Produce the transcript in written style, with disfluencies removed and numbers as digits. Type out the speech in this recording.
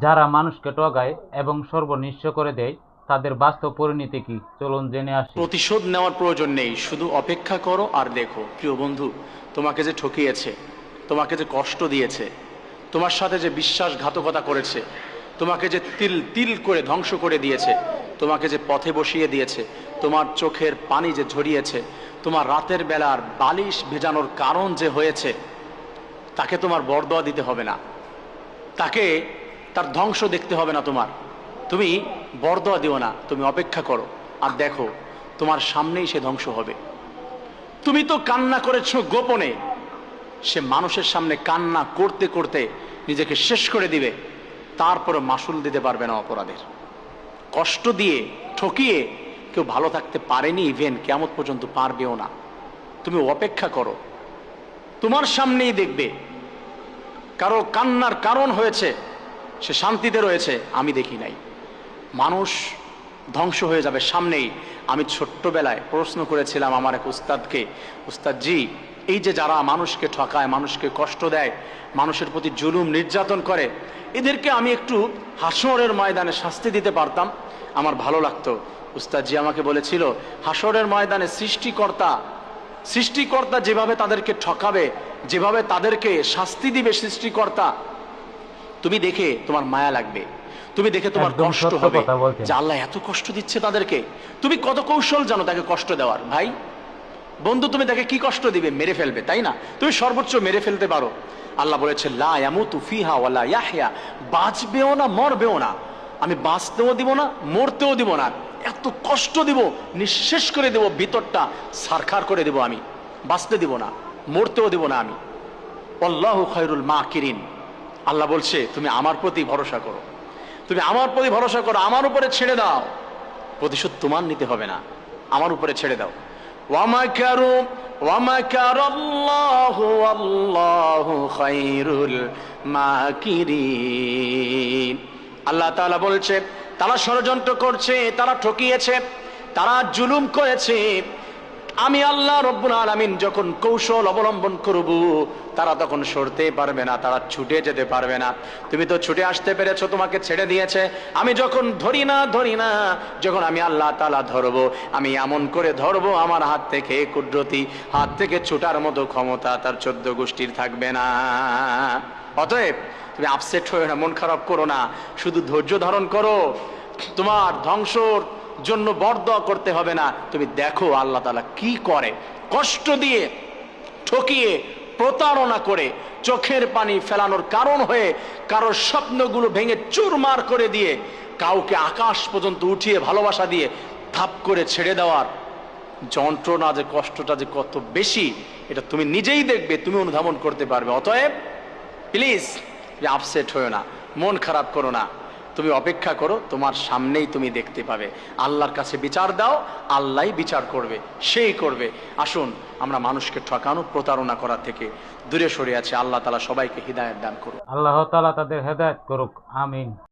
যারা মানুষকে ঠকায় এবং সর্বনিঃস্ব করে দেয় তাদের বাস্তব পরিণতি কি, চলুন জেনে আসি। প্রতিশোধ নেওয়ার প্রয়োজন নেই, শুধু অপেক্ষা করো আর দেখো। প্রিয় বন্ধু, তোমাকে যে ঠকিয়েছে, তোমাকে যে কষ্ট দিয়েছে, তোমার সাথে যে বিশ্বাসঘাতকতা করেছে, তোমাকে যে তিল তিল করে ধ্বংস করে দিয়েছে, তোমাকে যে পথে বসিয়ে দিয়েছে, তোমার চোখের পানি যে ঝরিয়েছে, তোমার রাতের বেলার বালিশ ভেজানোর কারণ যে হয়েছে, তাকে তোমার বরদোয়া দিতে হবে না, তাকে তার ধ্বংস দেখতে হবে না। তুমি বরদোয়া দিও না, তুমি অপেক্ষা করো আর দেখো তোমার সামনেই সে ধ্বংস হবে। তুমি তো কান্না করেছো গোপনে, সে মানুষের সামনে কান্না করতে করতে নিজেকে শেষ করে দিবে, তারপরে মাসুল দিতে পারবে না অপরাধের। কষ্ট দিয়ে ঠকিয়ে কেউ ভালো থাকতে পারেনি, ইভেন কিয়ামত পর্যন্ত পারবেও না। তুমি অপেক্ষা করো, তোমার সামনেই দেখবে কারো কান্নার কারণ হয়েছে, সে শান্তিতে রয়েছে, আমি দেখি নাই। মানুষ ধ্বংস হয়ে যাবে সামনেই। আমি ছোট্টবেলায় প্রশ্ন করেছিলাম আমার এক উস্তাদকে, উস্তাদ জি, এই যে যারা মানুষকে ঠকায়, মানুষকে কষ্ট দেয়, মানুষের প্রতি জুলুম নির্যাতন করে, এদেরকে আমি একটু হাসরের ময়দানে শাস্তি দিতে পারতাম, আমার ভালো লাগতো। উস্তাদ জি আমাকে বলেছিল, হাসরের ময়দানে সৃষ্টিকর্তা যেভাবে তাদেরকে ঠকাবে, যেভাবে তাদেরকে শাস্তি দিবে সৃষ্টিকর্তা, তুমি দেখে তোমার মায়া লাগবে, তুমি দেখে তোমার একদম কষ্ট সত্য হবে কথা বলছেন। যে আল্লাহ এত কষ্ট দিচ্ছে তাদেরকে। তুমি কত কৌশল জানো তাকে কষ্ট দেওয়ার। ভাই বন্ধু, তুমি তাকে কি কষ্ট দিবে? মেরে ফেলবে, তাই না? তুমি সর্বোচ্চ মেরে ফেলতে পারো। আল্লাহ বলেছে লা ইয়ামুতু ফিহা ওয়ালা ইয়াহইয়া, বাঁচবেও না মরবেও না, আমি বাঁচতেও দিব না মরতেও দিব না, এত কষ্ট দিব, নিঃশেষ করে দেব, ভিতরটা সারখার করে দেব, আমি বাঁচতে দিব না মরতেও দিব না আমি। আল্লাহু খায়রুল মাকিরিন। আল্লাহ বলছে তুমি আমার প্রতি ভরসা করো, তুমি আমার প্রতি ভরসা করো, আমার উপরে ছেড়ে দাও, প্রতিশোধ তোমার নিতে হবে না, আমার উপরে ছেড়ে দাও। ওয়ামাকারু ওয়ামাকারাল্লাহু আল্লাহু খায়রুল মাকিরিন। আল্লাহ তাআলা বলছে তারা ষড়যন্ত্র করছে, তারা ঠকিয়েছে, তারা জুলুম করেছে, আমি আল্লাহ রব্বুল আলামিন যখন কৌশল অবলম্বন করব, তারা তখন সরতে পারবে না, তারা ছুটে যেতে পারবে না। তুমি তো ছুটে আসতে পেরেছো, তোমাকে ছেড়ে দিয়েছে। আমি যখন ধরি না, যখন আমি আল্লাহ তাআলা ধরবো, আমি এমন করে ধরবো, আমার হাত থেকে কুদরতি হাত থেকে ছুটার মতো ক্ষমতা তার 14 গোষ্ঠীর থাকবে না। অতএব তুমি আপসেট হয়ে না, মন খারাপ করো না, শুধু ধৈর্য ধারণ করো। তোমার ধ্বংসর জন্য বরদোয়া করতে হবে না, তুমি দেখো আল্লাহ তাআলা কি করে। কষ্ট দিয়ে, ঠকিয়ে, প্রতারণা করে, চোখের পানি ফেলানোর কারণ হয়ে, কারোর স্বপ্নগুলো ভেঙে চুরমার করে দিয়ে, কাউকে আকাশ পর্যন্ত উঠিয়ে ভালোবাসা দিয়ে থাপ করে ছেড়ে দেওয়ার যন্ত্রণা, যে কষ্টটা যে কত বেশি, এটা তুমি নিজেই দেখবে, তুমি অনুধাবন করতে পারবে। অতএব প্লিজ আপসেট হয়েও না, মন খারাপ করো না, তুমি অপেক্ষা করো, তোমার সামনেই তুমি দেখতে পাবে। আল্লাহর কাছে বিচার দাও, আল্লাহই বিচার করবে, সেই করবে। আসুন আমরা মানুষকে ঠকানো, প্রতারণা করা থেকে দূরে সরে আছি। আল্লাহ তাআলা সবাইকে হিদায়াত দান করুন। আল্লাহ তাআলা তাদের হেদায়েত করুক, আমিন।